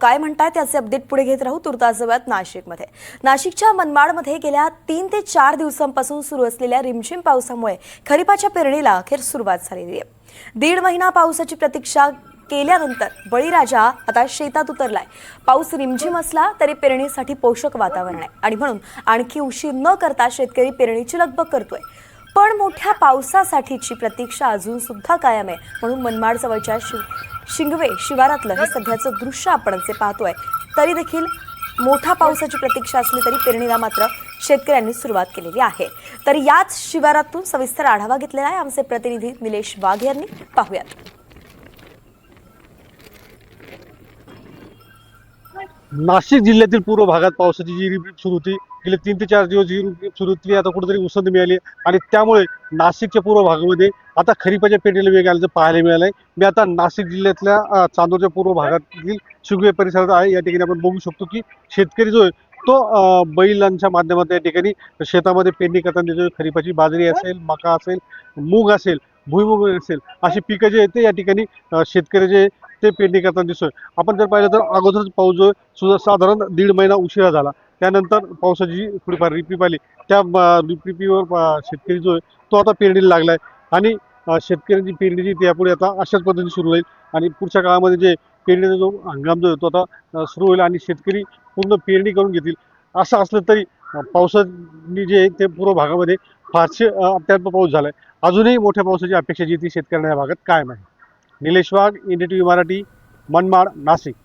काय म्हणताय त्याचे अपडेट पुढे घेत राहू. तुर्तास जाऊयात नाशिकमध्ये. नाशिकच्या मनमाडमध्ये गेल्या 3 ते 4 दिवसांपासून सुरू असलेल्या रिमझिम पावसामुळे खरीपाच्या पेरणीला अखेर सुरुवात झालेली आहे. 1.5 महिना पावसाची प्रतीक्षा केल्यानंतर बळीराजा आता शेतात उतरलाय. पाऊस रिमझिम असला तरी पेरणीसाठी पोषक वातावरण आहे आणि म्हणून आणखी उशीर न करता शेतकरी पेरणीची लगबग करतोय. पण मोठ्या पावसासाठीची प्रतीक्षा अजून सुद्धा कायम आहे. म्हणून मनमाड जवळच्या शिंगवे शिवारातलं हे सध्याचं दृश्य आपण जे पाहतोय, तरी देखील मोठ्या पावसाची प्रतीक्षा असली तरी पेरणीला मात्र शेतकऱ्यांनी सुरुवात केलेली आहे. तर याच शिवारातून सविस्तर आढावा घेतलेला आहे आमचे प्रतिनिधी निलेश वाघ यांनी. पाहूयात. नाशिक जिल्ह्यातील पूर्व भागात पावसाची जी रिपरिप सुरू होती, गेले 3 ते 4 दिवस जी रिपरिप सुरू होती, आता कुठेतरी उसंत मिळाली आणि त्यामुळे नाशिकच्या पूर्व भागामध्ये आता खरीपाच्या पेरणीला वेग आल्याचं पाहायला मिळालंय. मी आता नाशिक जिल्ह्यातल्या चांदोरच्या पूर्व भागातील शिंगवे परिसरात आहे. या ठिकाणी आपण बघू शकतो की शेतकरी जो आहे तो बैलांच्या माध्यमातून या ठिकाणी शेतामध्ये पेरणी करताना दिसतोय. खरीपाची बाजरी असेल, मका असेल, मूग असेल, भुईमूग असेल, अशी पिकं जे आहेत ते या ठिकाणी शेतकरी जे ते पेरणी करताना दिसतोय. आपण जर पाहिलं तर अगोदरच पाऊस जो सुद्धा साधारण 1.5 महिना उशिरा झाला. त्यानंतर पावसाची जी थोडीफार रिपरिप आली, त्या रिपरिपीवर शेतकरी जो आहे तो आता पेरणीला लागलाय आणि शेतकऱ्यांची पेरणी जी त्यापुढे आता अशाच पद्धतीने सुरू होईल आणि पुढच्या काळामध्ये जे पेरणीचा जो हंगाम जो आहे तो आता सुरू होईल आणि शेतकरी पूर्ण पेरणी करून घेतील. असं असलं तरी पावसाने जे आहे ते पूर्व भागामध्ये फारसे अत्यल्प पाऊस झालाय. अजूनही मोठ्या पावसाची अपेक्षा जी ती शेतकऱ्यांना या भागात कायम आहे. निलेश वाघ, NDTV मराठी, मनमाड, नाशिक.